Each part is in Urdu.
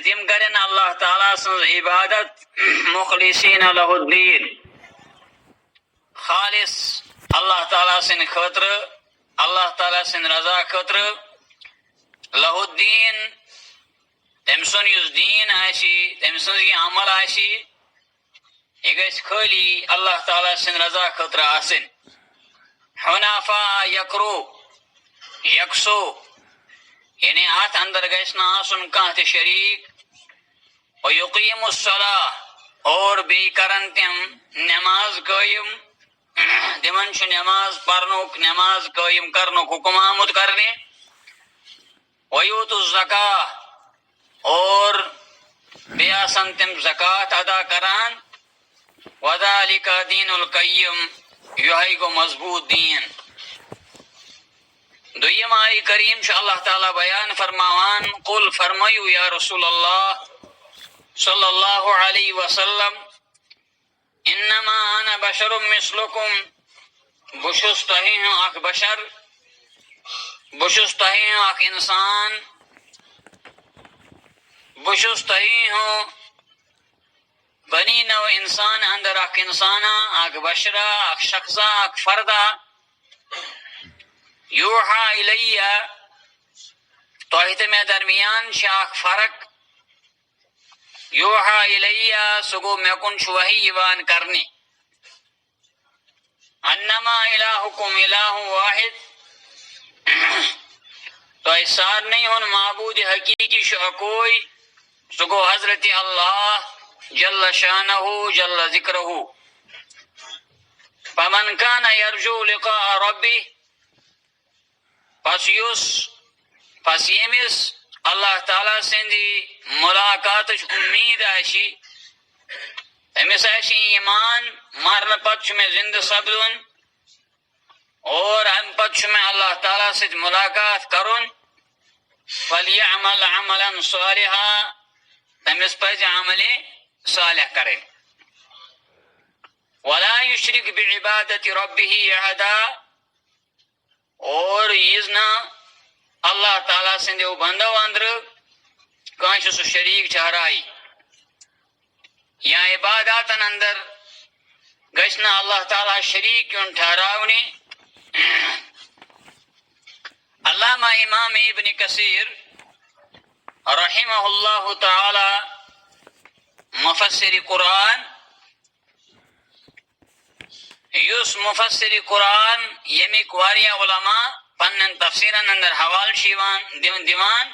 تم کرن اللہ تعالیٰ سن عبادت مخلصین لہ الدین، خالص اللہ تعالیٰ سن خاطر، اللہ تعالیٰ سن رضا خاطر، لہ الدین تم سن یس دین آسی، تم سن یہ عمل آسی، یہ گژھِ خالی اللہ تعالیٰ سن رضا خاطر آسن، حنفاء یکرو یکسو، یعنی ات اندر گژھِ نہ آسن کانٛہہ تہِ شریک، ویقیم الصلاة اور بی کرن تم نماز قائم، تمن چھ نماز پرنک نماز قائم کرنک حکم آمد کرنے، ویوت الزکاة اور بی آسن تم زکاة ادا کران، وذالک دین القیم، یہ گو مضبوط دین۔ دویم آئی کریم چھ اللہ تعالیٰ بیان فرماوان، قل فرمایو یا رسول اللہ صلی اللہ علیہ وسلم، انما انا بشر مثلکم، بشس تہی ہوں اک بشر، بشس تہی ہوں اک انسان، بشس تہی ہوں بنی نو انسان اندر اک انسانا، اک بشرا، اک شخصا، اک فردا، یوحا الیہ توحید میں درمیان شاک فرق، یوحا الیہ سگو میں کن وحی یوان کرنے، انما الہکم الہ واحد، تو ایسار نہیں ہن معبود حقیقی شو کوئی سگو حضرت اللہ جل شانہ جل ذکرہ، فمن کان یرجو لقاء ربی، پس یمس اللہ تعالیٰ سندی ملاقات امید آشی، امس آشی ایمان مرن پتہ میں زندہ سپدن اور ام پتہ میں اللہ تعالیٰ سے ملاقات کرن، فلیعمل عملا صالحا، تمس پز عمل صالح کرے، ولا یشرک بعبادت ربہ احدا، اور یزنا اللہ تعالیٰ سندیو بندو اندر کانش سو شریک ٹھہرائی، یا عباداتن اندر گشنا اللہ تعالیٰ شریک کیون ٹھہراونی۔ علامہ امام ابن کثیر رحمہ اللہ تعالی مفسر قرآن، یس مفسر قرآن یمیک واریا علماء پنن تفسیرن اندر حوال شیوان دیوان،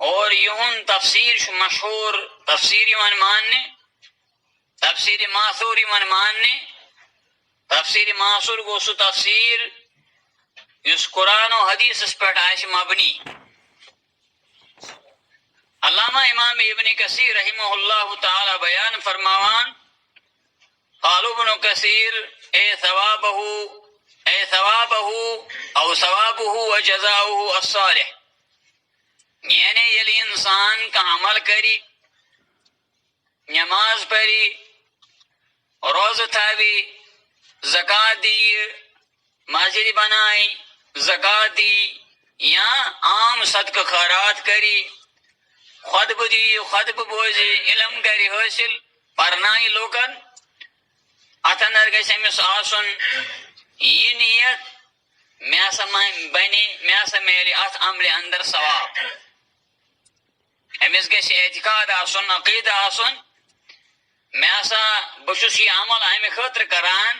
اور یہن تفسیر شو مشہور تفسیری من ماننے، تفسیر ماثوری من ماننے، تفسیر ماثور گو سو تفسیر یس قرآن و حدیث اس پر آئیش مبنی۔ علامہ امام ابن کثیر رحمہ اللہ تعالی بیان فرماوان، قال ابن کثیر اے ثوابہ او ثوابہ و جزاؤہ الصالح، یعنی یلی انسان کا عمل کری، نماز پڑھی، روز تھاوی، زکاة دی، مسجد بنائی، زکاة دی، یا عام صدقہ خیرات کری، خطب دی، خطب بوزی، علم کری حاصل، پرنائی لوکن، اتنر گیس امس آسن یہ نیت میں میلی ات عمل اندر ثواب، امس گیس اعتقاد آسن، عقید آسن، میں بچس یہ عمل امہ خاطر کران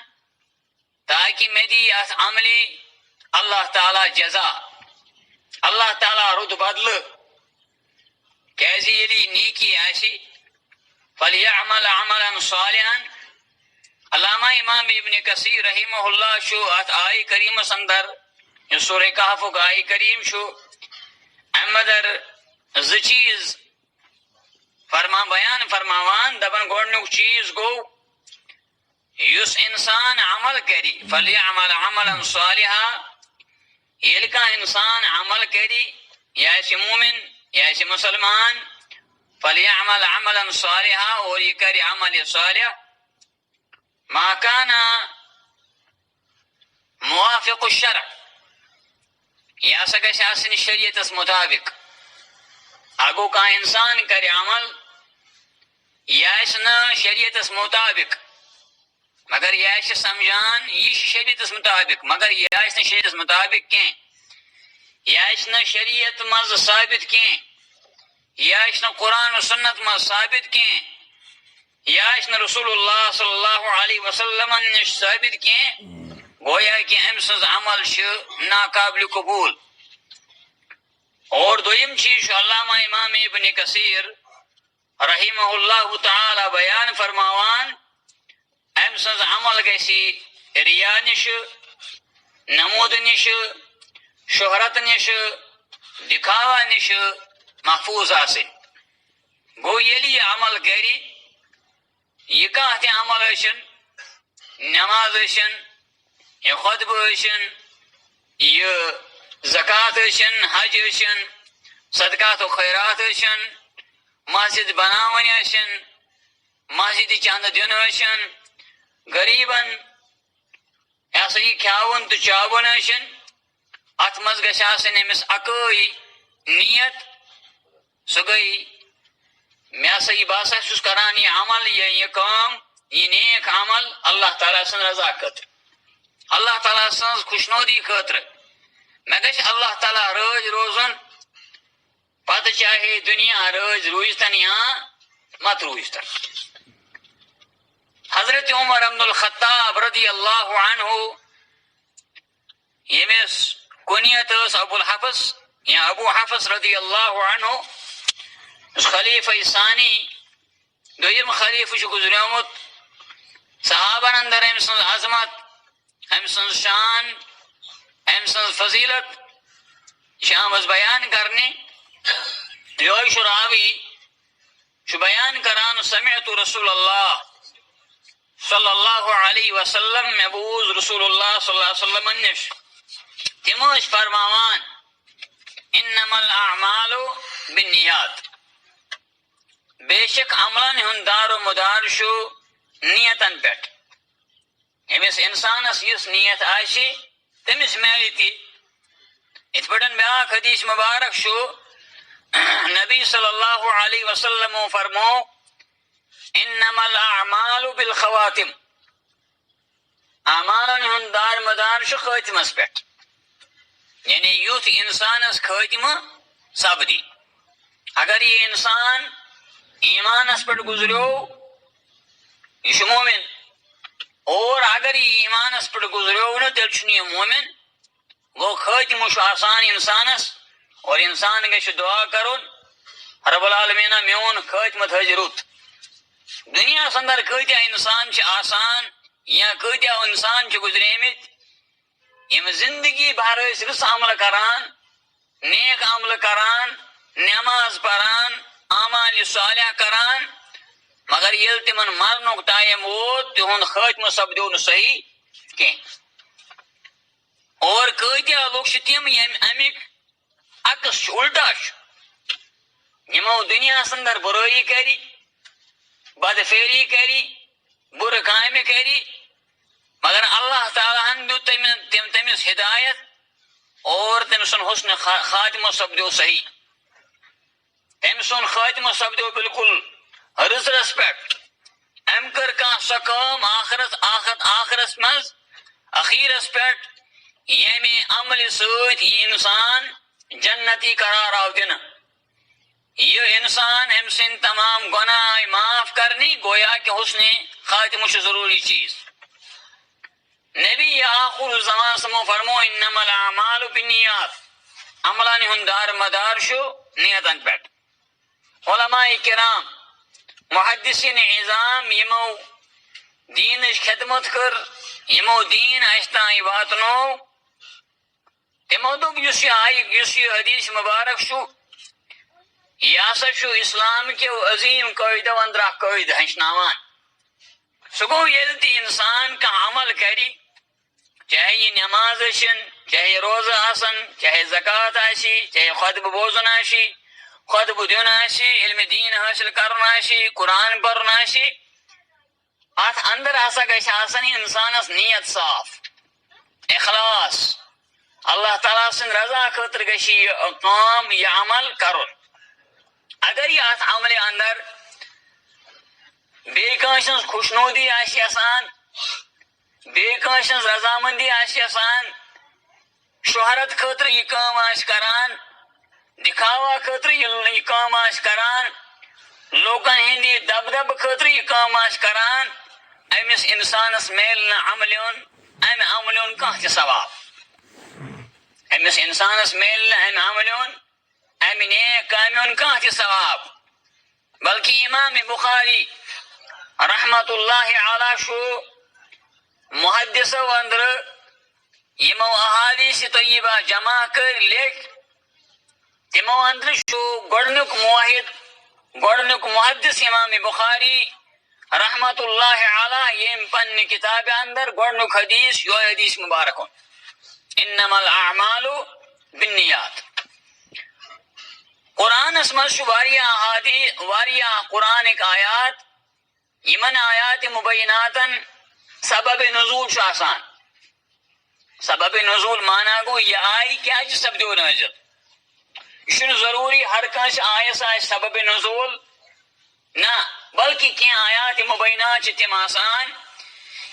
تاکہ میں دی ات عملی اللہ تعالی جزا، اللہ تعالی رد بدل، کیسی یلی نیکی آسی، فلیعمل عملا صالحا۔ علامہ امام ابن کثیر رحمہ اللہ شو ات آئی کریم سندر سورہ کہف کا آئی کریم شو احمدر چیز بیان فرماوان، دبن گوڑنک چیز گو یس انسان عمل کری، فلیعمل عملا صالحا، یل کا انسان عمل کری، یا ایسی مومن یا ایسی مسلمان، فلیعمل عملا صالحا، اور یہ کری عمل صالح، ما کانا موافق الشرع، یا سکش آسن شریعت اس مطابق، اگو کا انسان کر عمل یہ شریعت مطابق مگر یہ سمجھان یہ شریعت مطابق مگر یہ شریعت مطابق کی یہ شریعت مز ثابت کی یہ قرآن و سنت مز ثابت کی یہ رسول اللہ صلی اللہ علیہ وسلم نش ثابت کی گویا کہ ام سز عمل ناقابل قبول. اور دویم چیز علامہ امام ابن کثیر رحمہ اللہ تعالی بیان فرماوان ام سز عمل گسی ریا نش نمود نش شہرت نش دکھاوا نش محفوظ آسن. گو یلی یہ عمل کری یہ کانٛہہ تہِ عمل ٲسِن نماز ٲسِن یا خطبہ ٲسِن یہ زکات ٲسِن حج ٲسِن صدقات و خیرات ٲسِن مسجد بناوٕنۍ ٲسِن مسجد چند دِیُن ٲسِن غریبن یہ سا یہ کھیاوُن تہٕ چاوُن ٲسِن اتھ منٛز گژھِ آسٕنۍ أمِس اکٲے نیت سُہ گٔے میں سا یہ باسا چھُس کران یہ عمل یہ کام یہ نیک عمل اللہ تعالیٰ سن رضا خاطر اللہ تعالیٰ سن خوشنودی خاطر میں گژھِ اللہ تعالیٰ رٲضۍ روزُن پتہ چاہے دنیا رٲضۍ روٗزتن یا مت روٗزتن. حضرت عمر ابن الخطاب رضی اللہ عنہ یمس کنیت ابو الحفظ یا ابو حفظ رضی اللہ عنہ خلیفہ ثانی دویم خلیفہ گزریومت صحابن اندر ام سن عظمت ام سن شان ام سن فضیلت شامز بیان کرنے یہ شراوی شو بیان کران سمعت رسول اللہ صلی اللہ علیہ وسلم مبعوث رسول اللہ صلی اللہ علیہ وسلم نش تموش فرماوان انما الاعمال بالنیات بے شک عملن ہند دار و مدار شو نیتن پٹ امس انسانس یس نیت آشی تمس میلی تی ات پٹن بیاکھ حدیث مبارک شو نبی صلی اللہ علیہ وسلم فرمو انما الاعمال بالخواتم اعمالن ہند دار مدار شو خاتمس پٹ یعنی یوتھ انسانس خاتمہ سپدی اگر یہ انسان ایمانس پہ گزریو یہ مومن اور اگر یہ ایمانس پہ گزریو نا تیل یہ مومن گو خاتمہ آسان انسانس اور انسان گھس دعا کرن رب العالمین میون خاتمہ تھز رت. دنیا اندر کتیا انسان آسان یا کتیا انسان گزریمت یم زندگی بھر رس عمل کران نیک عمل کران نماز پران اعمال صالح کران مگر یل تمن مرنک ٹائم ووت تہند خاتمہ سپدیو نہ صحیح کی. اور کتیا لوگ تم یم امیک عکس الٹا یمو دنیا اندر برائی کری بد فیری کری بر کامہ کری مگر اللہ تعالیٰ ہن دیت تمس ہدایت اور تم سن حسن خاتمہ سپدیو صحیح تم سن خاتمہ سپدیو بالکل رزرس پہ ام کر سا کام آخرس مز اخیرس پہ یمہ عمل ست یہ انسان جنتی قرار آو دن یہ انسان ام سن تمام گناہ معاف کرنی گویا کہ حسن خاتمہ ضروری چیز. نبی آخر زمان سمو فرمو انما الاعمال بالنیات عملان ہند دار مدار شو نیتن پہ. علماء کرام محدثین عظام یمو دین خدمت کر یمو دین اشتائی واتنو تمو دوب یس یہ حدیث مبارک شو یہ سا شو اسلام کے عظیم قاعدہ اندر قاعدہ ہنچناوان سہ گو یل تی انسان کا عمل کری چاہے یہ نماز اشن چاہے روزہ آسن چاہے زکات آشی چاہے خطبہ بوزن آشی خطبہ دیون آشی علم دین حاصل کرنا آشی قرآن پرن آشی ات اندر ہسا گژھِ آسن انسانس نیت صاف اخلاص اللہ تعالیٰ سن رضا خاطر گژھِ یہ کام یہ عمل کرن اگر یہ ات عمل اندر بی کنس خوشنودی آسی آسان بی کنس رضامندی آسی آسان شہرت خاطر یہ کام آس کران دکھاوا خاطر یہ کام آس کران لوکن ہندی دب خاطر یہ کام آس کران امس انسانس میل نہ عملون ام عملون کانٛہہ تہِ ثواب امس انسانس میل نہ ام عملون ام نیک کامیون کانٛہہ تہِ ثواب بلکہ امام بخاری رحمت اللہ علیہ شو محدثو اندر یمو احادیث طیبہ جمع کر لیکھ تمو اندر شو گۄڈنیُک محدث امام بخاری رحمت اللہ علیہ یم پنہ کتاب اندر گۄڈنیُک حدیث یہ حدیث مبارک انما الاعمال بالنیات قرآن مز واریاہ قرآنک آیات یمن آیات مبیناتن سبب نزول چھ آسان سبب نزول مانا گو یہ آئی کیا سپدو نازل یہ ضروری ہر کنس آیس آئے سبب نزول نہ بلکہ کی آیات مبینات تم آسان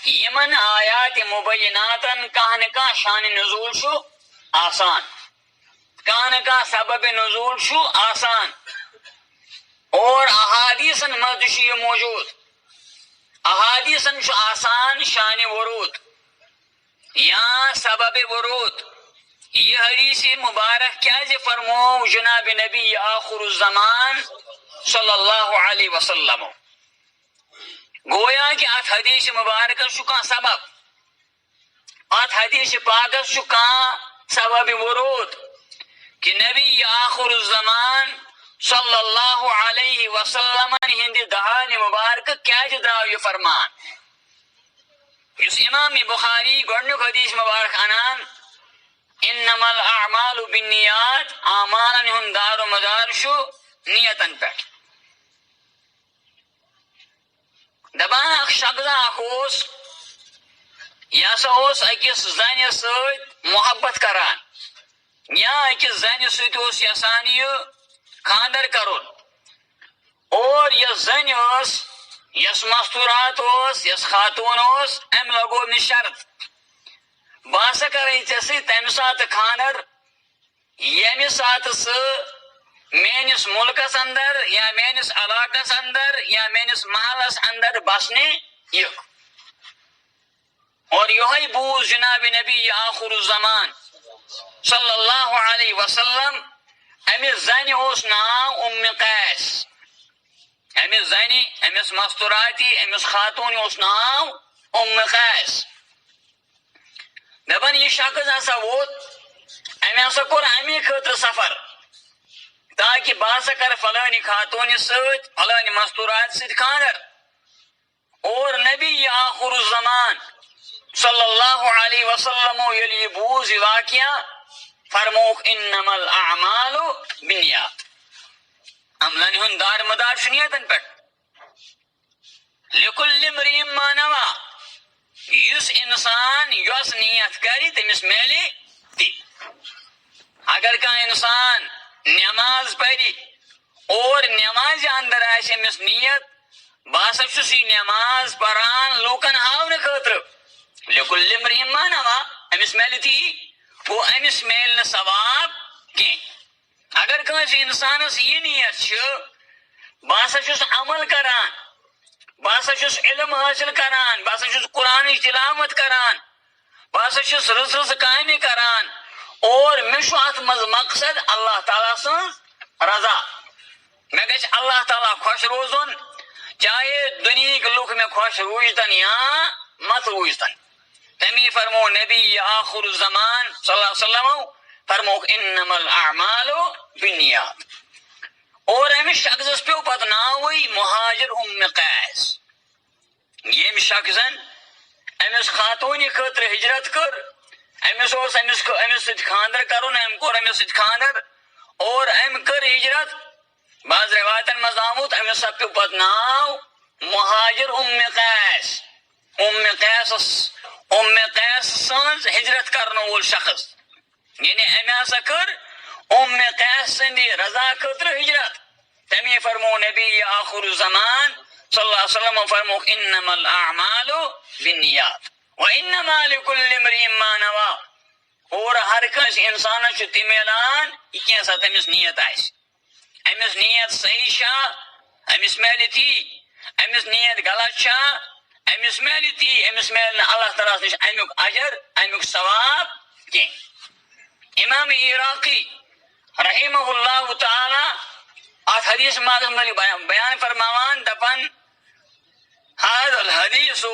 یمن آیات مبیناتن کہاں نہ کہاں شان نزول شو آسان کہاں نہ کہاں سبب نزول شو آسان اور احادیثن مز یہ موجود احادیثن شو آسان شان ورود یا سبب ورود یہ حدیث مبارک کیا فرمو جناب نبی آخر الزمان صلی اللہ علیہ وسلم گویا کہ ات حدیث مبارک شکا سبب ات حدیث پاک شکا سبب ورود کہ نبی آخر الزمان صلی اللہ علیہ وسلم ہند دہان مبارک کیا درا یہ فرمان اس امام بخاری گۄڈنیُک حدیث مبارک انان انما الاعمال بالنیات اعمالن ہند دار و مدار شو نیتن پہ دپان اخ شخص اخ یہ سا اکس زن ست محبت کران یا اکس زن ست یسان یہ خاندر کرن اور یہ زن یس مستورات یس خاتون ام لگو امس شرط بہسا کرے ژے تمہ سات خاندر یمہ سات میانس ملکس اندر یا میانس علاقس اندر یا میانس محلس اندر بسنے یک اور یہ بوز جناب نبی آخر الزمان صلی اللہ علیہ وسلم امس زن ناو ام قیس امس زنی امس مستوراتی امس خاتون ناو ام قیس دپان یہ شخص ہسا ووت ام ہسا کور امی خاطر سفر تاکہ بہ ہسا کر فلانی خاتون ست فلانی مستورات ست خاندر اور نبی آخر الزمان صلی اللہ علیہ وسلم یلی بوز واقعہ فرموک انما الاعمال بالنیات عملن ہند دار مدار شنیتن پہ لکل امرئ ما نوى یس انسان یس نیت کری تمس میلی تی اگر کان انسان نماز پری اور نماز اندر آس امس نیت باسا چھس یہ نماز پران لوکن ہاؤن خاطر لکل امرئ ما نوى امس میلی تی وہ امس میل ثواب کی اگر کانس انسانس یہ نیت باسا چھس عمل کران باسا چھس علم حاصل کران باسا چھس قرآن تلاوت کران باسا چھس رز کامہ کران اور مش ات مز مقصد اللہ تعالیٰ سن رضا میں گھس اللہ تعالیٰ خوش روزن چاہے دنیا لوگ میں خوش روزتن یا مت روزتن تمی فرمو نبی آخر الزمان صلی اللہ علیہ وسلم فرمو انما الاعمال بالنیات اور امس شخص پیو پتہ ناوی مہاجر ام قیس یم شخصن امس خاتون خاطر ہجرت کر امس ست خاندر کرن ام کور امس ست خاندر اور ام کر ہجرت بعض روایتن مز آمت امس پیو پتہ ناو مہاجر ام قیس ام قیس سنز ہجرت کرن وول شخص یعنی ام ہسا کر ام قیس سندی رضا خاطر ہجرت تمی فرمو نبی آخر زمان صلی اللہ علیہ وسلم فرمو انما الاعمال بالنیات وانما لكل امرئ ما نوى. اور ہر کنس انسان تی میلان یہ کیسا تمس نیت آس، امس نیت صحیح شا امس میل تی، امس نیت غلط شا امس میل تی، امس میل اللہ تعالیٰ نش امیک اجر امیک ثواب کی. امام عراقی رحمہ اللہ تعالی ات حدیث ماغم بیان فرماوان دپن هذا الحدیث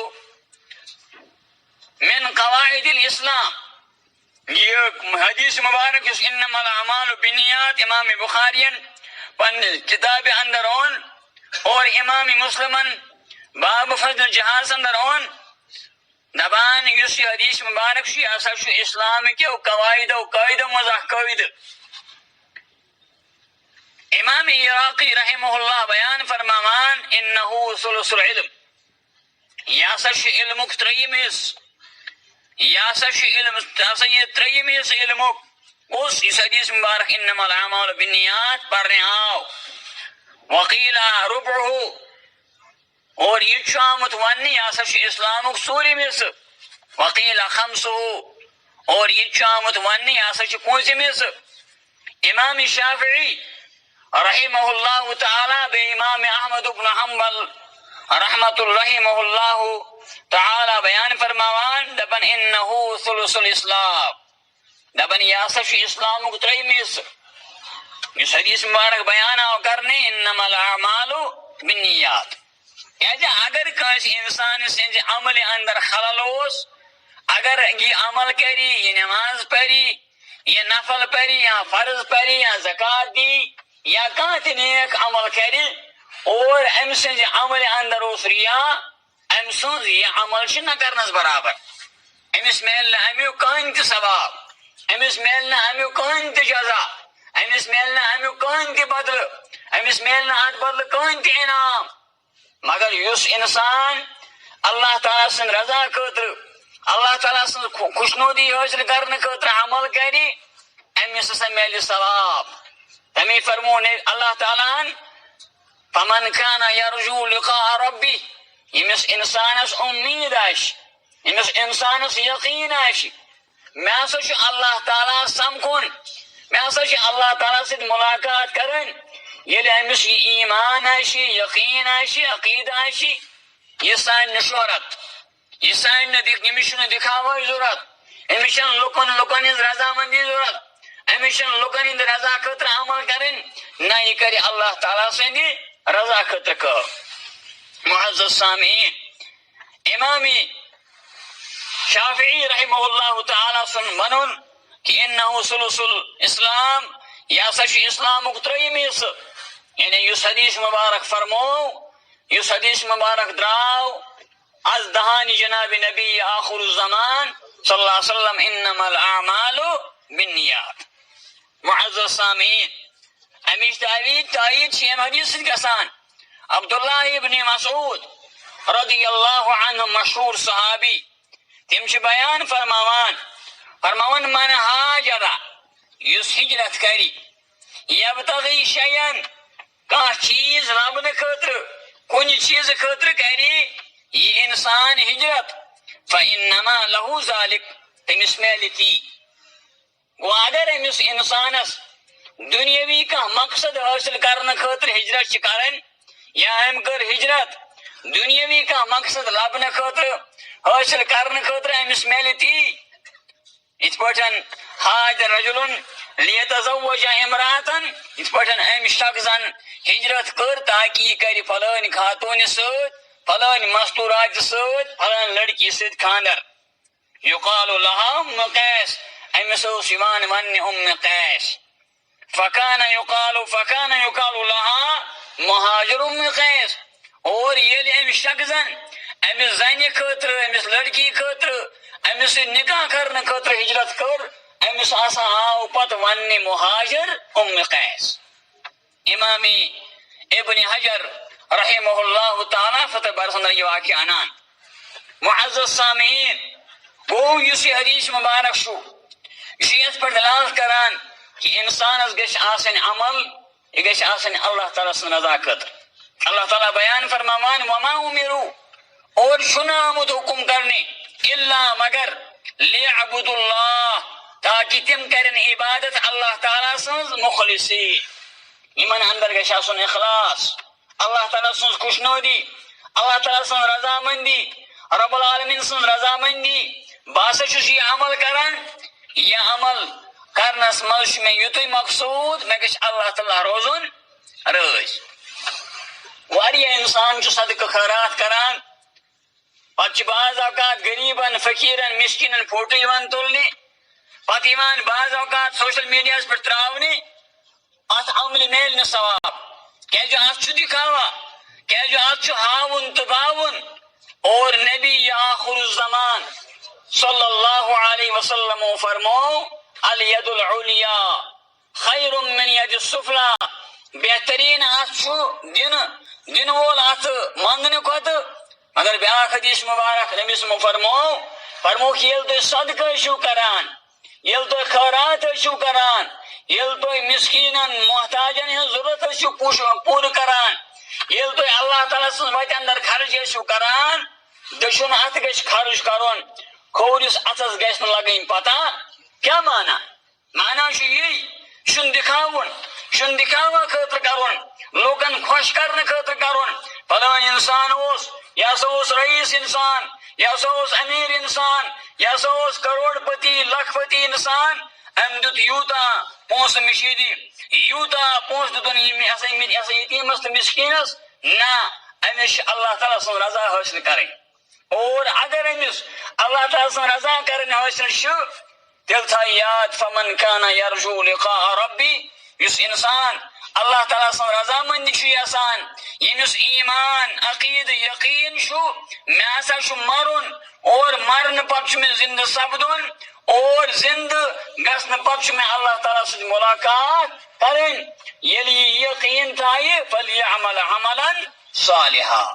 من قواعد الاسلام. یہ حدیث مبارک اس انما الاعمال بالنیات امام بخارین پن کتاب اندر اون اور امام مسلمن باب فضل الجہاد اندر اون دبان یس حدیث مبارک شی اثر شو اسلام کے قواعد و قاعدہ مزاح قواعد. امام عراقی رحمہ اللہ بیان فرماوان انه ثلث العلم، یا سش علم تریمس، یا سش علم تسید تریمس علم اس حدیث مبارک انما الاعمال بالنیات پڑھنے آؤ. وقیل ربعہ اور یہ شامت ونی یا سش اسلام سوری مس. وقیل خمسہ اور یہ شامت ونی یا سش پونچ مس. امام شافعی رحمہ اللہ تعالی بے امام احمد بن حنبل رحمت رحمہ اللہ تعالی بیان فرماوان دبن انہو ثلث الاسلام، دبن یاسف اسلام کو تریمیس. اس حدیث مبارک بیان آو کرنے انما الاعمال بالنیات. اگر کس انسان سنج عمل اندر خلل ہوس، اگر یہ عمل کری، یہ نماز پڑھی، یہ نفل پڑھی یا فرض پڑھی یا زکات دی یا کانت نیک عمل کری اور ام سنج عمل اندر اس ریا، ام سنج یہ عمل چھ نہ کرنس برابر، امس میل نہ امیو کان تہ ثواب، امس میل نہ امیو کان تہ جزا، امس میل نہ امیو کان تہ بدل، امس میل نہ ات بدل کان تہ انعام. مگر یس انسان اللہ تعالیٰ سن رضا خاطر، اللہ تعالیٰ سن خوشنودی حاصل کرنے خاطر عمل کری امس ہسا میل ثواب. تمی فرمون اللہ تعالیٰ فمن کان یرجو لقاء ربی، یمس انسانس امید آش، یمس انسانس یقین آش میں ہسا اللہ تعالیٰ سمکھن، میں ہسا اللہ تعالیٰ سۭتۍ ملاقات کرن. یل امس یہ ایمان آشی، یقین آشی، عقید آشی، یہ سان شہرت، یہ سان امس دکھاوی ضرورت، امس لکن ہز رضامندی ضرورت، امس لکن ہند رضا خاطر عمل کرن، نہ یہ کر اللہ تعالیٰ سند رضا خاطر کام. معزز سامعین، امام شافعی رحمہ اللہ تعالیٰ سن ونن کہ انہ ثلث الاسلام یا سا اسلام تریم حصہ. یعنی یس حدیث مبارک فرمو، یس حدیث مبارک دراو از دہان جناب نبی آخر الزمان صلی اللہ علیہ وسلم انما الاعمال بالنیات. معزز سامعین، امیش تائید شیم حدیث گسان عبداللہ ابن مسعود رضی اللہ عنہ مشہور صحابی تم بیان فرماوان من ہاجر یس ہجرت کری یبتغی شیئن کان چیز لبن خاطر کن چیز خاطر کری یہ انسان ہجرت فانما له ذالک تمس میلتی. گو اگر امس انسانس دنیاوی کا مقصد حاصل کرنے خاطر ہجرت کرن یا ام کر ہجرت دنیاوی کا مقصد لبنے خاطر حاصل کرنے خاطر امس میلتی. اس پٹن حاج رجل لیتزوج امراتن، اس پٹن ام شخصن ہجرت کر تاکہ یہ کر فلان خاتون سۭتۍ فلان مستورات سۭتۍ فلان لڑکی سۭتۍ خاندر. یقال لها ام قیس، امس اوس یوان وننہِ ام قیس. فکان یقال لها مہاجر ام قیس. اور ییٚلہِ امہِ شخصن امس زنہِ خاطر امس لڑکی خاطر امس نکاح کرنے خاطر ہجرت کر امس آسا آو پت وننہِ مہاجر ام قیس. امام ابن حجر رحمہ اللہ تعالی فتح برسندر یہ واقع انان. معزز سامعین، گو یس حدیث مبارک شو یہ پر دلالت کران کہ انسانس گش آسن عمل یہ گژھِ آسٕنۍ اللہ تعالیٰ سٕنٛز رضا خٲطرٕ. اللہ تعالیٰ بیان فرماوان وما اُمیرو اور چھُنہٕ آمُت حکم کرنہِ الا مگر لیعبدوا اللہ تاکہ تم کرن عبادت اللہ تعالیٰ سٕنٛز مخلصین. یمن اندر گژھِ آسُن اخلاص، اللہ تعالیٰ سٕنٛز خوشنودی، اللہ تعالیٰ سٕنٛز رضامندی، رب العالمین سٕنٛز رضامندی. بہٕ ہسا چھُس یہ عمل کران، یہ عمل کرنس منٛز چھُ مےٚ یُتُے مقصوٗد مےٚ گژھِ اللہ تعالیٰ روزُن رٲضۍ. واریاہ انسان چھُ صدقہٕ خیرات کران، پتہٕ چھِ بعض اوقات غریبن فقیرن مسکیٖنن فوٹو یِوان تُلنہِ، پتہٕ یِوان بعض اوقات سوشل میڈیاہس پٮ۪ٹھ تراونہِ. اتھ عملہِ میلہِ نہٕ ثواب کیازِ اتھ چھُ دکھاوا، کیازِ اتھ چھُ ہاوُن تہٕ باوُن. اور نبی آخر الزمان صلی اللہ علیہ وسلم فرمو الید العلیا خیر من ید السفلی. بہترین اتھ چھُ دِنہٕ وول اتھ منگنہٕ کھۄتہٕ. مگر بیاکھ حدیث مبارک نبی صلی اللہ علیہ وسلم فرموکھ ییٚلہِ تُہۍ صدقہٕ ٲسِو کران، ییٚلہِ تُہۍ خیرات ٲسِو کران، ییٚلہِ تُہۍ مسکیٖنن محتاجن ہٕنٛز ضروٗرت ٲسِو پوٗرٕ کران، ییٚلہِ تُہۍ اللہ تعالیٰ سٕنٛز وتہِ اندر خرچ ٲسِو کران، دٔچھُن اتھ گژھِ خرچ کرُن، کھوورِس اتھس گژھِ نہٕ لگٕنۍ پتہ. کیاہ مانا؟ مانا چھُ یی چھُنہٕ دکھاوا خٲطرٕ کرُن، لوٗکن خۄش کرنہٕ خٲطرٕ کرُن. فلٲنۍ انسان اوس، یہ ہسا اوس رئیس انسان، یہ ہسا اوس امیر انسان، یہ ہسا اوس کروڑ پتی لکھ پتی انسان، أمۍ دیُت یوٗتاہ پونٛسہٕ مشیٖدی، یوٗتاہ پونٛسہٕ دیُتن یتیٖمس تہٕ مسکیٖنس. نہ، أمِس چھِ اللہ تعالیٰ سٕنٛز رضا حٲصِل کرٕنۍ. اور اگر أمِس اللہ تعالیٰ سٕنٛز رضا کرٕنۍ حٲصِل چھِ تیٚلہِ تھاو یاد فمن کان یرجو لقاء ربی. یُس انسان اللہ تعالیٰ سٕنٛز رضامندی چھُ یژھان، ییٚمِس ایمان عقیدٕ یقیٖن چھُ مےٚ ہسا چھُ مرُن اور مرنہٕ پتہٕ چھُ مےٚ زندٕ سپدُن، اور زندٕ گژھنہٕ پتہٕ چھُ مےٚ اللہ تعالیٰ سۭتۍ ملاقات کرٕنۍ. ییٚلہِ یہِ یقیٖن تھایہِ فلیعمل عملا صالحا،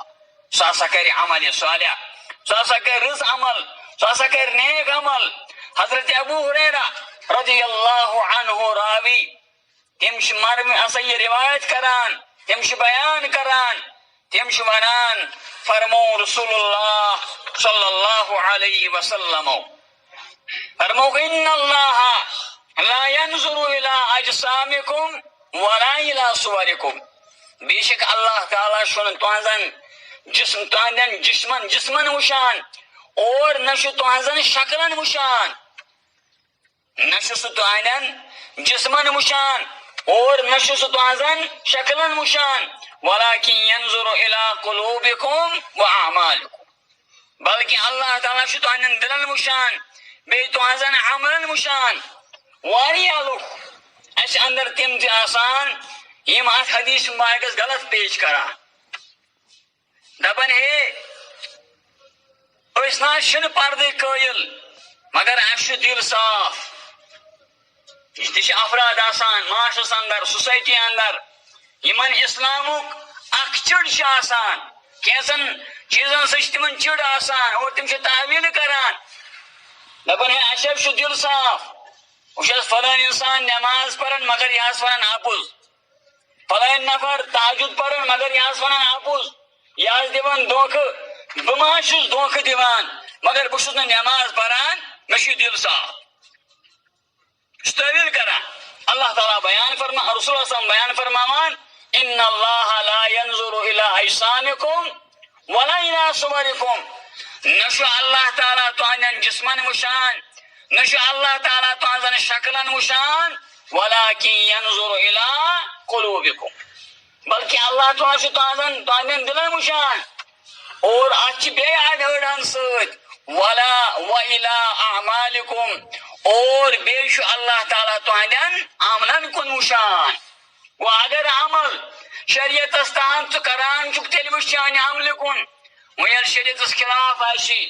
سُہ ہسا کرِ عملِ صالح، سُہ ہسا کرِ رٕژ عمل، سُہ ہسا کرِ نیک عمل. حضرت ابو ہریرہ رضی اللہ عنہ راوی، تم چھِ ہسا یہ روایت کران، تم چھِ بیان کران، تم چھِ ونان فرمو رسول اللہ صلی اللہ علیہ وسلم فرمو ان اللہ لا ينظر الى اجسامکم ولا الى صورکم. بے شک اللہ تعالیٰ چھُنہٕ تہنٛدٮ۪ن جسمن وٕچھان اور نہ چھُ تہنٛزن شکلن وٕچھان، نہ چھُ سُہ تہنٛدٮ۪ن جسمن وٕچھان اور نہ چھُ سُہ تہنٛزن شکلن وٕچھان. ولكن ينظر الى قلوبكم واعمالكم، بلکہ اللہ تعالیٰ چھُ تہنٛدٮ۪ن دلن وٕچھان بیٚیہِ تہنٛزن عملن وٕچھان. واریاہ لُکھ اَسہِ اندر تِم تہِ آسان یِم اتھ حدیث مبارکس غلط پیش کران، دپان ہے أسۍ نہ چھِنہٕ پردٕے قٲیل مگر اَسہِ چھُ دل صاف. یہِ تہِ چھِ افراد آسان معاشرس اندر سوسایٹی اندر یمن اسلامُک اکھ چِڑ چھِ آسان، کینٛژن چیٖزن سۭتۍ چھِ تِمن چِڑ آسان اور تِم چھِ تعویٖل کران، دپان ہے اَسہِ حظ چھُ دل صاف. وٕچھ حظ فلٲنۍ انسان نٮ۪ماز پران مگر یہِ حظ ونان اپُز، فلٲنۍ نفر تہجد پران مگر یہِ حظ ونان اپُز، یہِ حظ دِوان دھوکہٕ. بہٕ ما چھُس دھوکہٕ دِوان مگر بہٕ چھُس نہٕ نٮ۪ماز پران، مےٚ چھُ دل صاف. چھُ تعویٖل کران. اللہ تعالیٰ بیان رسول اللہ بیان فرماوان ان اللہ لا ينظر الى اجسامکم ولا الى صورکم. نہ چھُ اللہ تعالیٰ تہنٛدٮ۪ن جسمن وٕچھان، نہ چھُ اللہ تعالیٰ تہنٛزن شکلن وٕچھان، ولكن ينظر الى قلوبکم، بلکہ اللہ تعالیٰ چھُ تہنٛدٮ۪ن دلن وٕچھان. اور اتھ چھِ بیٚیہِ اَڑِ أڑہن سۭتۍ وَإِلَىٰ أَعْمَالِكُمْ، اور بیٚیہِ چھُ اللہ تعالیٰ تہنٛدٮ۪ن عملن کُن وٕچھان. گوٚو اگر عمل شریعتس تحت ژٕ کران چھُکھ تیٚلہِ وٕچھ چانہِ عملہِ کُن. وۄنۍ ییٚلہِ شریعتس خلاف آسہِ،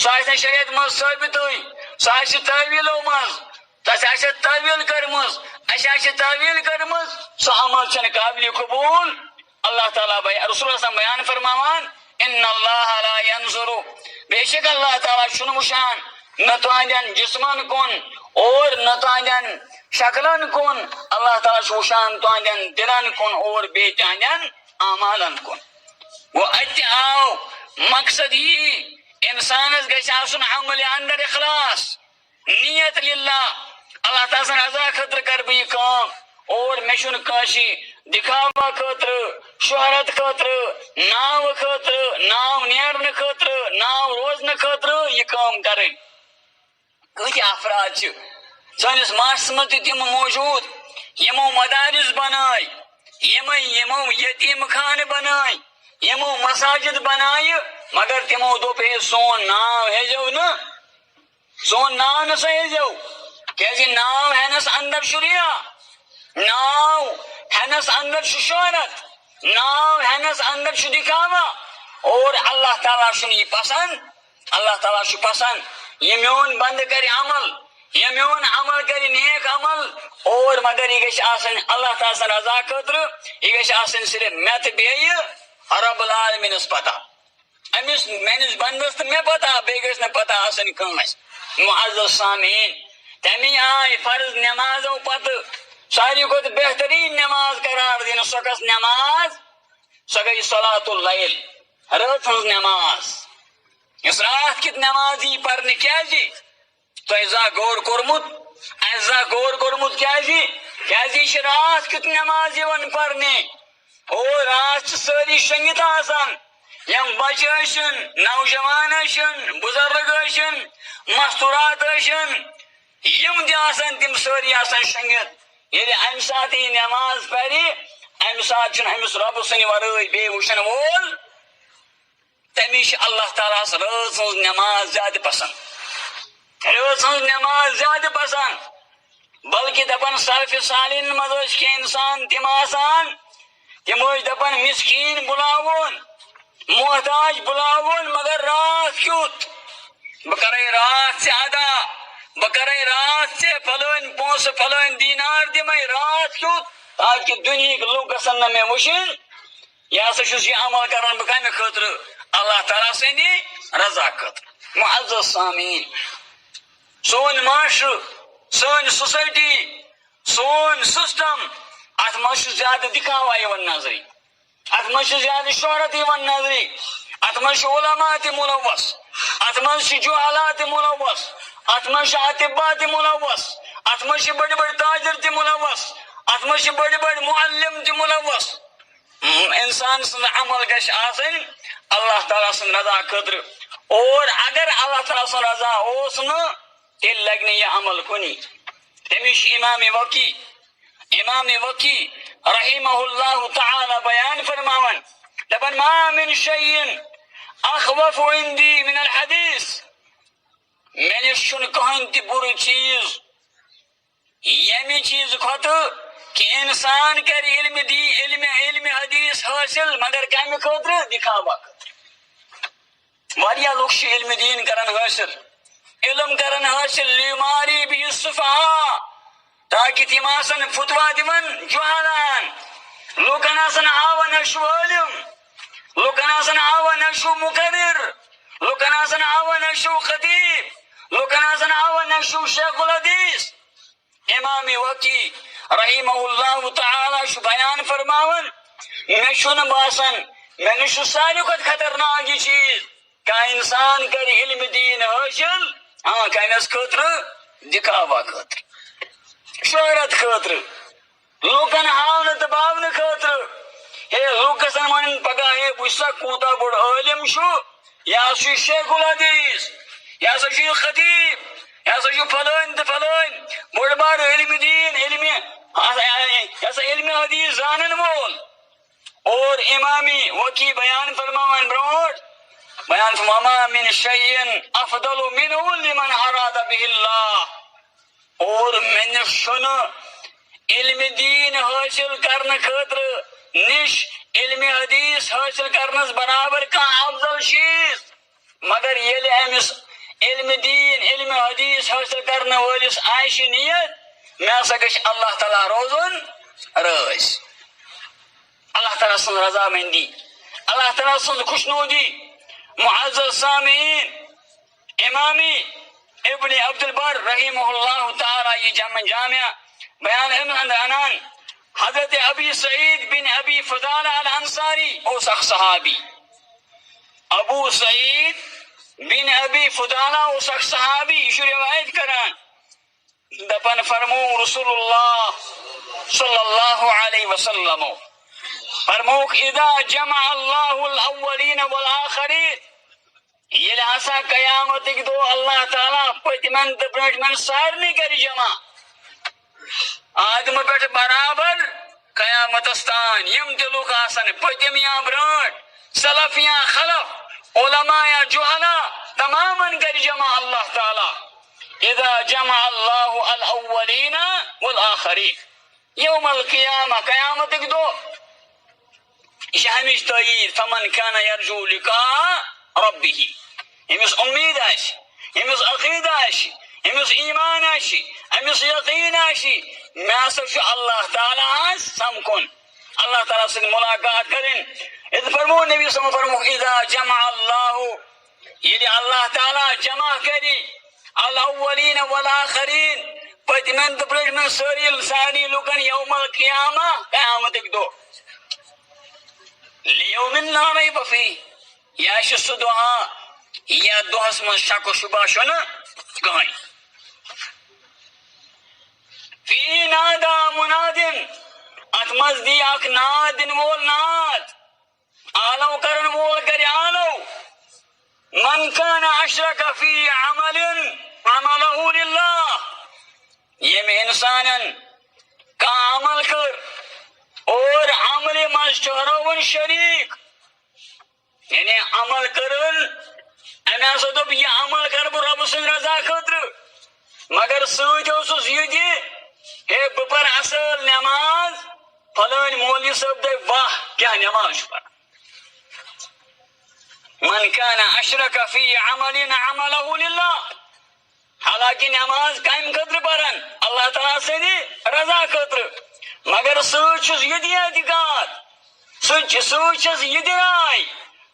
سُہ آسہِ نہٕ شریعت منٛز ثٲبتٕے، سُہ آسہِ تعویٖلو منٛز، تتھ آسہِ تعویٖل کٔرمٕژ، اَسہِ آسہِ تعویٖل کٔرمٕژ، سُہ عمل چھنہٕ قابلِ قبوٗل. اللہ تعالیٰ رسول اللہ بیان فرماوان ان اللہ لا ينظر، بے شک اللہ تعالیٰ چھُنہٕ وٕچھان نہ تہنٛدٮ۪ن جسمن کُن اور نہ تہنٛدٮ۪ن شکلن کن اللہ تعالیٰ وشان تہندین دلن کن اور بی تہندین اعمالن کن وہ اتہ آو مقصد یہ انسانس گژھِ آسن عمل اندر اخلاص نیت للہ اللہ تعالیٰ سن رضا خاطر کر بہ یہ کام اور مے چھُنہٕ کٲنٛسہِ دکھاوا خاطر شہرت خاطر ناو خاطر ناو نیرنہٕ خاطر ناو روزنہٕ خاطر یہ کام کرٕنۍ کۭتیاہ افراد چھِ سٲنِس معاشرس منٛز تہِ تِم موجوٗد یِمو مدارس بنٲے یِمو یتیٖم خانہٕ بنٲے یِمو مساجد بنایہِ مگر تِمو دوٚپ ہے سون ناو ہیزیو نہٕ سون ناو نسا ہیزیو کیازِ ناو ہینس اندر چھُ ریا ناو ہینس اندر چھُ شہرت ناو ہینس اندر چھُ دکھاوا اور اللہ تعالیٰ چھُنہٕ یہ پسند اللہ تعالیٰ چھُ پسند یہ میون بند کرِ عمل یہ میون عمل کرِ نیک عمل اور مگر یہ گژھِ آسن اللہ تعالیٰ سن رضا خاطر یہ گژھِ آسن صرف مے تہٕ بیٚیہِ رب العالمینس پتہ امس میٲنس بندس تہٕ مے پتہ بیٚیہِ گژھِ نہٕ پتہ آسٕنۍ کٲنٛسہِ معزز سامعین تمی آئی فرض نمازوں پتہ ساروی کھۄتہٕ بہترین نماز قرار دینہٕ سۄ کۄس نماز سۄ گٔے صلاۃ اللیل رٲژ ہٕنٛز نماز یُس راتھ کیُتھ نماز یی پرنہٕ کیازِ تۄہہِ زانٛہہ غور کوٚرمُت اَسہِ زانٛہہ غور کوٚرمُت کیازِ یہِ چھِ راتھ کیُتھ نماز یِوان پرنہِ اور راتھ چھِ سٲری شٔنگِتھ آسان یم بچہ ٲسِن نوجوان ٲسِن بزرگ ٲسِن مستورات ٲسِن یم تہِ آسان تِم سٲری آسان شٔنگِتھ ییٚلہِ امہِ ساتہٕ یہِ نماز پرِ امہِ ساتہٕ چھُنہٕ أمِس رۄبہٕ سٕنٛدِ ورٲے بیٚیہِ وٕچھن وول تٔمِس چھِ اللہ تعالیٰ ہس رٲژ ہٕنٛز نماز زیادٕ پسند رٲژ ہٕنٛز نماز زیادٕ پسند بلکہ دپان سلف صالحین منٛز ٲسۍ کینٛہہ انسان تِم آسان تِم ٲسۍ دپان مسکیٖن بُلاوُن محتاج بُلاوُن مگر راتھ کیُتھ بہٕ کرے راتھ ژےٚ ادا بہٕ کرے راتھ ژےٚ فلٲنۍ پونٛسہٕ فلٲنۍ دیٖنار دِمے راتھ کیُتھ تاکہ دُنہِکۍ لُکھ گژھن نہٕ مےٚ وٕچھِنۍ یہ ہسا چھُس یہ عمل کران بہٕ کمہِ خٲطرٕ اللہ تعالیٰ سٕنٛدِ رضا خٲطرٕ معزز سامعین سون معاشرٕ سٲنۍ سوسایٹی سون سسٹم اتھ منٛز چھُ زیادٕ دکھاوا یِوان نظرِ اتھ منٛز چھُ زیادٕ شہرت یِوان نظرِ اتھ منٛز چھُ علما تہِ مُلوث اتھ منٛز چھِ جُہلا تہِ مُلوث اتھ منٛز چھِ اطبا تہِ مُلوث اتھ منٛز چھِ بٔڑۍ بٔڑۍ تاجر تہِ مُلوث اتھ منٛز چھِ بٔڑۍ بٔڑۍ معلم تہِ مُلوث انسان سٕنٛز عمل گژھِ آسٕنۍ اللہ تعالیٰ سٕنٛدِ رضا خٲطرٕ اور اگر اللہ تعالیٰ سُنٛد رضا اوس نہٕ تیٚلہِ لگہِ نہٕ یہِ عمل کُنی تٔمِس چھُ امام وقی رحمہ اللہ تعالی بیان فرماون دپان ما من شیء اخوف عندی من الحدیث مےٚ نِش چھُنہٕ کٕہٕنۍ تہِ بُرٕ چیٖز ییٚمہِ چیٖزٕ کھۄتہٕ کہ انسان کرِ علم حدیث حٲصِل مگر کمہِ خٲطرٕ دکھاوا خٲطرٕ واریاہ لُکھ چھِ علم دیٖن کران حٲصِل علم کران حٲصِل لیماری بِہِ السفہاء تاکہ تِم آسن فتوا دِوان جُہالان لُکن آسن ہاوان أسۍ چھُ عٲلِم لُکن آسن ہاوان أسۍ چھُ مُقرر لُکن آسن ہاوان أسۍ چھُ خطیب لُکن آسن ہاوان أسۍ چھُ شیخ الحدیث امام وقی رحمہ اللہ تعالیٰ چھُ بیان فرماون مےٚ چھُنہٕ باسان مےٚ نِش چھُ ساروی کھۄتہٕ خطرناک یہِ چیٖز کانٛہہ انسان کرِ علم دیٖن حٲصِل کمِس خٲطرٕ دکھاوا خٲطرٕ شہرت خٲطرٕ لوٗکن ہاونہٕ تہٕ باونہٕ خٲطرٕ ہے لُکھ گژھن ونٕنۍ پگاہ ہے وٕچھ سا کوٗتاہ بوٚڑ عٲلِم چھُ یہِ ہسا چھُ شیخ الحدیث یہِ ہسا چھُ خطیب یہِ ہسا چھُ فلٲنۍ تہٕ فلٲنۍ بوٚڑ بارٕ علم دیٖن علم حدیث زانن وول اور امام وقی بیان فرماون برونٛٹھ بیان وما من شیء افضل منه لمن اراد به اللہ اور مےٚ نِش چھُنہٕ علم دیٖن حٲصِل کرنہٕ خٲطرٕ نِش علم حدیث حٲصِل کرنس برابر کانٛہہ افضل چیٖز مگر ییٚلہِ أمِس علم دیٖن علم حدیث حٲصِل کرنہٕ وٲلِس آسہِ نیت مےٚ ہسا گژھِ اللہ تعالیٰ روزُن رٲضۍ اللہ تعالیٰ سٕنٛز رضامندی اللہ تعالیٰ سٕنٛز خوشنودی معزز سامعین امام ابن عبد البر رحمہ اللہ تعالیٰ یہ جامعہ بیان انان حضرت ابی سعید بن ابی فضالہ الانصاری اس اخ صحابی ابو سعید بن ابی فضالہ اس اخ صحابی یہ روایت کران دپن فرمو رسول اللہ صلی اللہ علیہ وسلم فرموک اذا جمع اللہ الاولین والآخرین یہ ہسا قیامت دو اللہ تعالیٰ پتمن تو برٹمن سارنی کر جمع آدم پہ برابر قیامت استان یم دلوک آسن پتم یا برٹ سلف یا خلف علماء یا جہلا تماما کر جمع اللہ تعالیٰ اذا جمع اللہ الاولین والآخرین یوم القیامہ قیامت دو یہ ہمیش تائید فمن کان یرجو لقاء ربه امس امید آشی امس عقید آشی امس ایمان آشی امس یقین آشی میں سب اللہ تعالیٰ سمکن اللہ تعالیٰ سے ملاقات کریں اذ فرمو نبی صلی اللہ علیہ وسلم اذا جمع اللہ یہ اللہ تعالیٰ جمع کری الاولین والآخرین پتمن تو پرجمن ساری لکن یوم القیامہ قیامت دو لیوم لا ریب فیہ یا شس دعا یا دہس من شک و شبہ شن کہیں فی نادا منادن ات مزدی اک نادن وول ناد آلو کرن وول کر آلو من کان اشرک فی عمل عملہ للہ یم انسانن کا عمل کر اور عمل مشترون شریک یعنی عمل کرن امی ہسا دپ یہ عمل کر بہ رب سن رضا خاطر مگر ست اوسس یہ ہے بہ پر اصل نماز فلان مولوی صاحب دے واہ کیا نماز پر من کان اشرک فی عمل عملہ للہ حالانکہ نماز کم خاطر پرن اللہ تعالیٰ سے رضا خاطر مگر ست یہ اعتقاد ست یہ رائے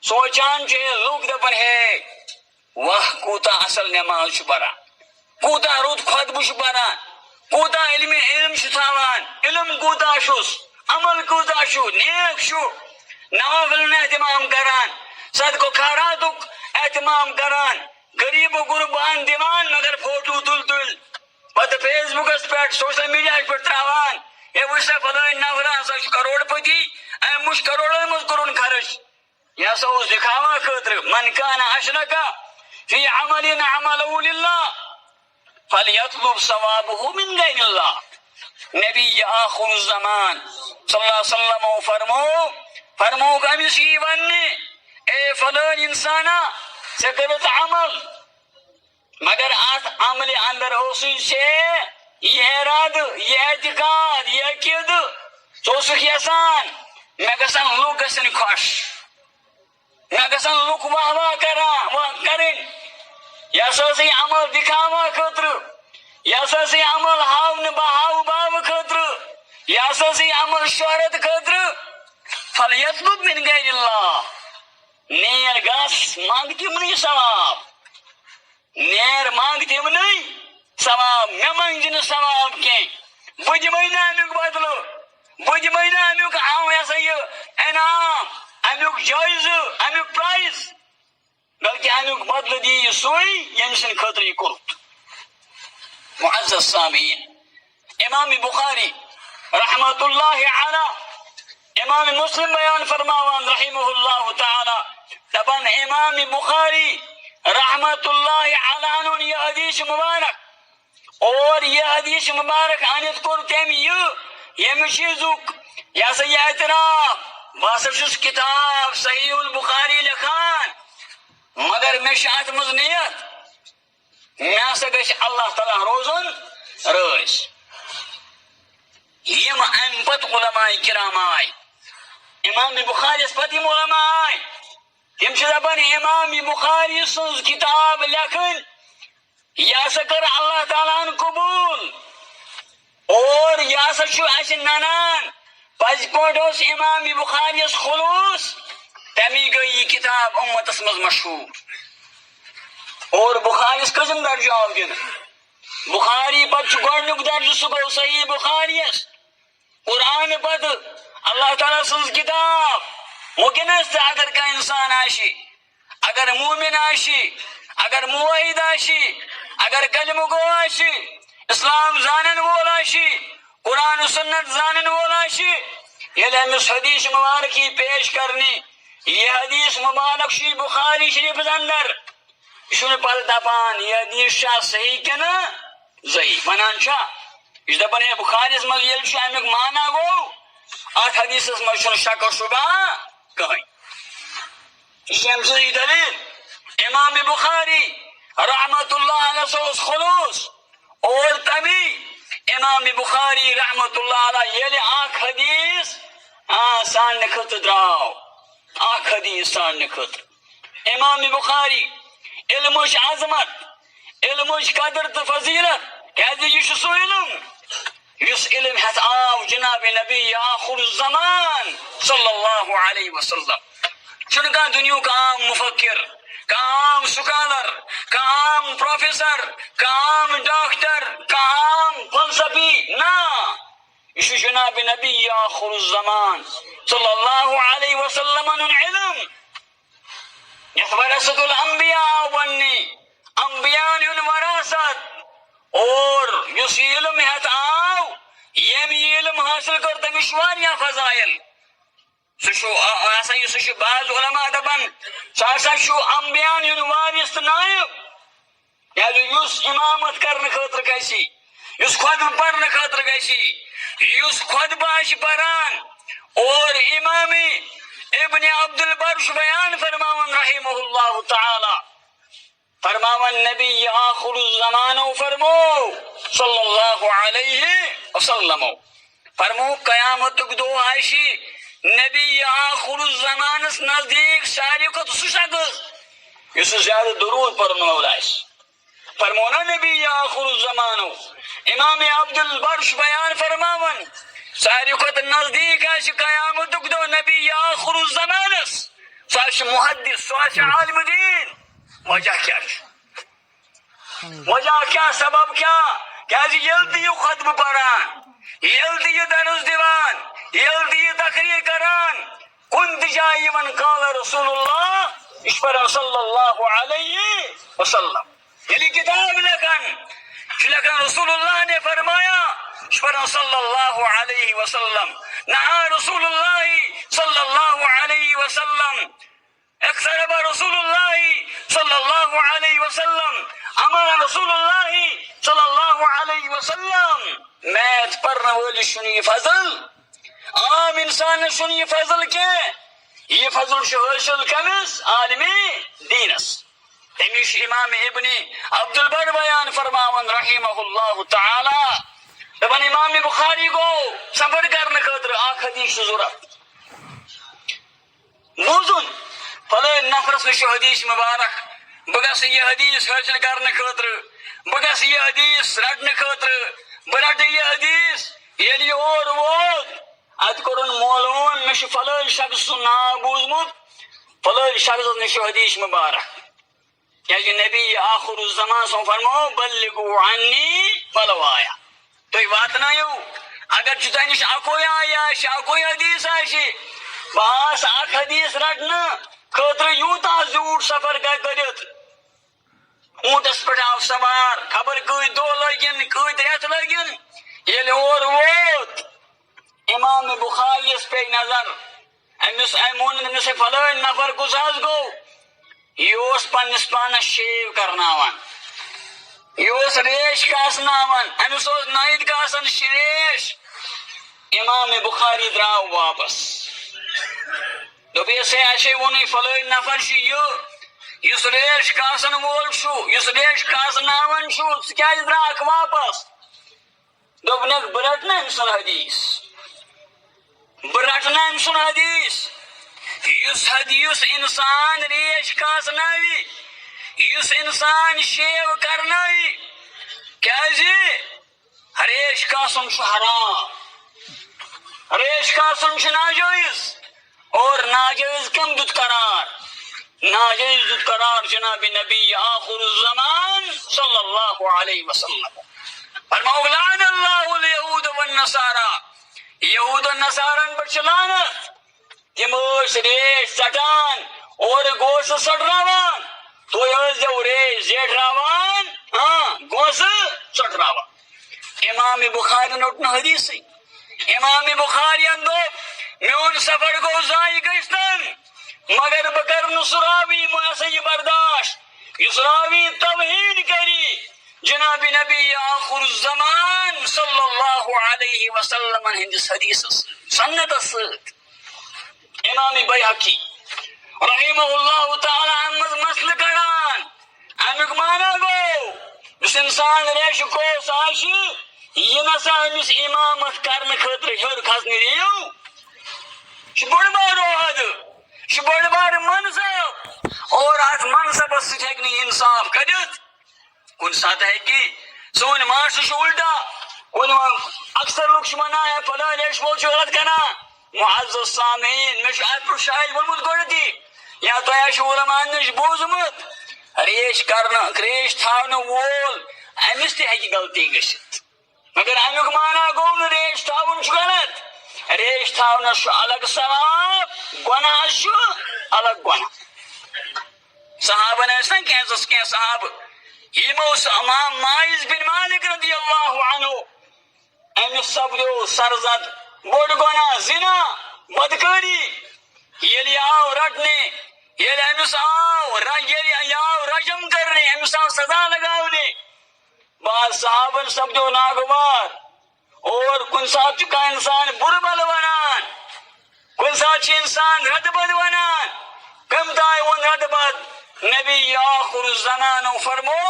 سوچان لوگ دپن ہے واہ کوتا اصل نماز پران کوتا رود خطبہ پران کوتا علم تھاوان علم کوتا شس عمل کوتا شو نیک شو نوافل اہتمام کران صدقہ خیراتک اہتمام کران غریب و غربان دیوان مگر فوٹو تل پتہ فیس بکس پہ سوشل میڈیا پہ تراوان یہ وچا فلان نفر ہسا کروڑ پتی ام مش کروڑن مز کرن خرچ یہ سا اس دکھاوا خاطر من کان اشرک فی عمل عملہ للہ فلیطلب ثوابہ من غیر اللہ نبی آخر الزمان صلی اللہ علیہ وسلم فرمو کمس یہ ون اے فلان انسانا ژے کرت عمل مگر ات عمل اندر اوسے یہ اراد یہ اعتقاد یہ عقید ژٕ یژھان مےٚ گژھن لُکھ گژھن خۄش مےٚ گژھن لُکھ واہ واہ کرٕنۍ یہِ ہسا ٲسٕے عمل دِکھاوا خٲطرٕ یہِ ہسا ٲسٕے عمل ہاونہٕ بہاو باوٕ خٲطرٕ یہِ ہسا ٲسٕے عمل شہرت خٲطرٕ فلیطلب من غیر اللہ نیر گژھ منگ تِمنٕے ثواب نیر منگ تِمنٕے ثواب مےٚ منگہِ نہٕ ثواب کینٛہہ بہٕ دِمے نہٕ امیُک بدلہٕ بہٕ دِمے نہٕ امیُک یہِ ہسا یہِ انعام امیُک جٲیزٕ امیُک پرائز بلکہ امیُک بدلہٕ دی سُے ییٚمہِ سٕنٛدِ خٲطرٕ یہِ کوٚرُتھ معزز سامعین امام بخاری رحمت اللہ علی امام مسلم بیان فرماوان رحمہ اللہ تعالی دپن امام بخاری رحمت اللہ علی یہ حدیث مبارک اور یہ حدیث مبارک انت کور تم یہ چیزک یہ ہسا یہ اعتراف بہ ہسا چھس کتاب صحیح البخاری لکھان مگر مے چھ ات مز نیت مے ہسا گژھِ اللہ تعالیٰ روزن رٲضۍ یم ام پت علماء کرام آئے امام بخاری پتہ یم علماء آئے تم چھ دپان امام بخاری سن کتاب لکھن یہ ہسا کر اللہ تعالیٰ قبول اور یہ ہسا چھ ننان پز پٲٹھۍ امام بخاری خلوص تمی گئی یہ کتاب امتس مز مشہور اور بخاری کزم درجہ آو دن بخاری پتہ گۄڈنیُک درجہ سُہ گوٚو صحیح بخاریَس قرآن پتہ اللہ تعالیٰ سٕنٛز کتاب وٕنکٮ۪نس تہِ اگر کانٛہہ اِنسان آسہِ اگر مومن آسہِ اگر موحد آسہِ اگر کلمہ گو آسہِ اسلام زانن وول آسہِ قرآن و سنت زانن وول آسہِ ییٚلہِ أمِس حدیث مبارک یی پیش کرنہِ یہ حدیث مبارک چھُ بخاری شریفس اندر یہ چھُنہٕ پتہٕ دپان یہ حدیث چھا صحیح کنہٕ ضعیف ونان چھا یہ چھُ دپان ہے بخاریس منٛز ییٚلہِ چھُ امیُک معنی گوٚو اتھ حدیثس منٛز چھُنہٕ شک و شبہ کٕہٕنۍ یہ چھِ أمۍ سٕنٛز دلیل امام بخاری رحمت اللہ علیہ سُہ اوس خلوص اور تبھی امام بخاری رحمت اللہ علیہ ییٚلہِ اکھ حدیث سانہِ خٲطرٕ درٛاو اکھ حدیث سانہِ خٲطرٕ امام بخاری علمٕچ عظمت علمٕچ قدر تہٕ فضیلت کیازِ یہِ چھُ سُہ علم یُس علم ہٮ۪تھ آو جناب نبی آخر الزمان صلی اللہ علیہ وسلم چھُنہٕ کانٛہہ دُنیہُک عام مفکر کانٛہہ عام سکالر کانٛہہ عام پروفیسر کانٛہہ عام ڈاکٹر کانٛہہ عام فلسفی نا یہ چھُ جناب نبی آخر الزمان صلی اللہ علیہ وسلم علم یتھ ورثۃ الانبیاء آو وننہِ انبیاءن ہُنٛد وراثت اور یُس یہِ علم ہٮ۪تھ آو ییٚمۍ یہِ علم حٲصِل کٔر تٔمِس چھُ واریاہ فضایل سُہ چھُ بعض علماء دپان سُہ ہسا چھُ انبیاءن ہُنٛد وارث تہٕ نائب کیازِ یُس امامت کرنہٕ خٲطرٕ گژھِ یُس خۄطبہٕ پرنہٕ خٲطرٕ گژھِ یُس خۄطبہٕ آسہِ پران اور امام ابن عبد البر چھُ بیان فرماوان رحمہ اللہ تعالی فرماوان نبی آخر الزمانو فرمو صلی اللہ علیہ وسلم فرمو قیامتک دۄہ آسہِ نبی آخر الزمانس نزدیک ساروی کھۄتہٕ سُہ شخص یُس زیادٕ درود پرن وول آسہِ فرمو نا نبی آخر الزمانو امام عبد البر چھُ بیان فرماوان ساروی کھۄتہٕ نزدیک آسہِ قیامتک دۄہ نبی آخر الزمانس سُہ آسہِ محدث سُہ آسہِ عالم دین وجہ کیا وجہ کیا سبب کیا کیازِ ییٚلہِ تہِ یہِ خۄطبہٕ پران ییٚلہِ تہِ یہِ درس دِوان ییٚلہِ تہِ یہِ تقریر کران کُنہِ تہِ جایہِ یِوان قال رسول اللہ یہِ چھُ پران صلی اللہ علیہ وسلم ییٚلہِ یہِ کتاب لیکھان چھُ لیکھان رسول اللہ نے فرمایا یہِ چھُ پران صلی اللہ علیہ وسلم نہا رسول اللہ صلی اللہ علیہ وسلم اقترب رسول اللہ صلی اللہ علیہ وسلم امر رسول اللہ صلی اللہ علیہ وسلم میتھ پرن وٲلِس چھُنہٕ یہِ فضل عام انسانس چھُنہٕ یہِ فضل کینٛہہ یہِ فضل چھُ حٲصِل کٔمِس عالمِ دیٖنس تٔمِس چھُ امام ابن عبد البر بیان فرماوان رحمہ اللہ تعالی دپان امام بخاری گوٚو سفر کرنہٕ خٲطرٕ اکھ حدیث چھُ ضوٚرتھ بوٗزُن فلٲنۍ نفرس نِش چھُ حدیث مبارک بہٕ گژھٕ یہِ حدیث حٲصِل کرنہٕ خٲطرٕ بہٕ گژھٕ یہِ حدیث رٹنہٕ خٲطرٕ بہٕ رٹہٕ یہِ حدیث ییٚلہِ یہِ اور ووت اتہِ کوٚرُن معلوٗم مےٚ چھُ فلٲنۍ شخص سُنٛد ناو بوٗزمُت فلٲنۍ شخصس نِش چھُ حدیث مبارک کیازِ نبی آخر الزمان سو فرمو بلغوا عنی ولو آیا تُہۍ واتنٲیِو اگر چھُ تۄہہِ نِش اکوے آیہِ آسہِ اکوے حدیث آسہِ بہٕ آسہٕ اکھ حدیث رٹنہٕ خٲطرٕ یوٗتاہ زیوٗٹھ سفر کٔرِتھ اونٹس پٮ۪ٹھ آو سوار خبر کۭتۍ دۄہ لٔگِن کۭتۍ رٮ۪تھ لٔگِن ییٚلہِ اور ووت امام بخاریس پیٚیہِ نظر أمِس أمۍ ووٚن أمِس ہے فلٲنۍ نفر کُس حظ گوٚو یہِ اوس پننِس پانس شیو کرناوان یہِ اوس ریش کاسناوان أمِس اوس نٔیِد کاسان ریش امام بخاری درٛاو واپس دوٚپیس ہے اَسے ووٚنُے فلٲنۍ نفر چھُ یہِ یُس ریش کاسن وول چھُ یُس ریش کاسناوان چھُ ژٕ کیازِ درٛاکھ واپس دوٚپنکھ بہٕ رٹہٕ نا أمۍ سُنٛد حدیث بہٕ رٹہٕ نا أمۍ سُنٛد حدیث یُس انسان ریش کاسناوِ یُس انسان شیو کرناوِ کیازِ ریش کاسُن چھُ حرام ریش کاسُن چھُ ناجٲیز اور ناجٲیز کم دیُت قرار ناجٲیز دیُت قرار جناب نبی آخر الزمان صلی اللہ علیہ وسلم فرماؤ لعن اللہ الیہود والنصارى یہود و نصارن پر لعنت تم ریش ژٹان اور گوشت ژٹراوان تو ریش زیٹراوان گوشت ژٹراوان امام بخاری نوٹن حدیث امام بخاری میون سفر گو ضائع گژھتن مگر بہ کر سہ راوی یہ برداشت یس راوی توہین کری جناب نبی آخر الزمان صلی اللہ علیہ وسلم ہندس حدیث سنت ست امام بیہقی رحمہ اللہ تعالی امز مسل کڑان امیک مانا گو اس انسان ریش کوس آشی یہ نسا امس امامت کرنے خاطر ہر کھسن ریو بڑ بار عہد بڑ بار منصب اور ات منصب ست انصاف کرت کن سات ہے کہ سون معاشر الٹا اکثر لوگ ونان فلاں ریش وول غلط کران معزز سامعین مے ات شاید ونمت گوڑتی یا تہ علماء نش بوزمت ریش کرنا ریش تھاون وول امس تہ ہیکہ غلطی گژھت مگر امیک مانا گو ریش تھاون غلط ریش تھاونس الگ ثواب گناہ الگ گناہ صحابہ نا کینسس کی صحابہ امام ماعز بن مالک رضی اللہ عنہ امس سپدو سرزد بوڑ گناہ زنا بدکاری یلی آو رٹنے یلی امس آو رجم کرنے امس آو سزا لگاونے بعض صحابن سپدو ناگوار اور کن سات کا انسان بر بل ونان کن سات انسان رد بد ونان کم تائے ون رد بد نبی آخر الزمان فرمو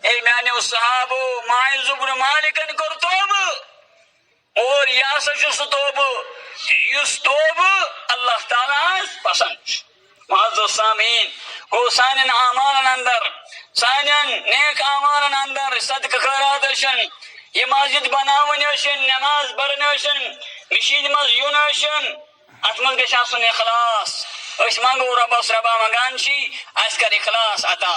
اے میانے صحابو ماعز بن مالکن کر توب اور یاسا سہ توب یس توب اللہ تعالیٰ پسند معزز سامعین گو سانن اعمالن اندر سانن نیک اعمالن اندر صدقہ خیرات ٲسِن یہ مسجد بناون ٲسِن نماز پرن ٲسِن مشید مز یُن ٲسِن ات مز گژھِ آسُن اخلاص أسۍ منگو رۄبس رۄبا منگان چھی اَسہِ کر اخلاص عطا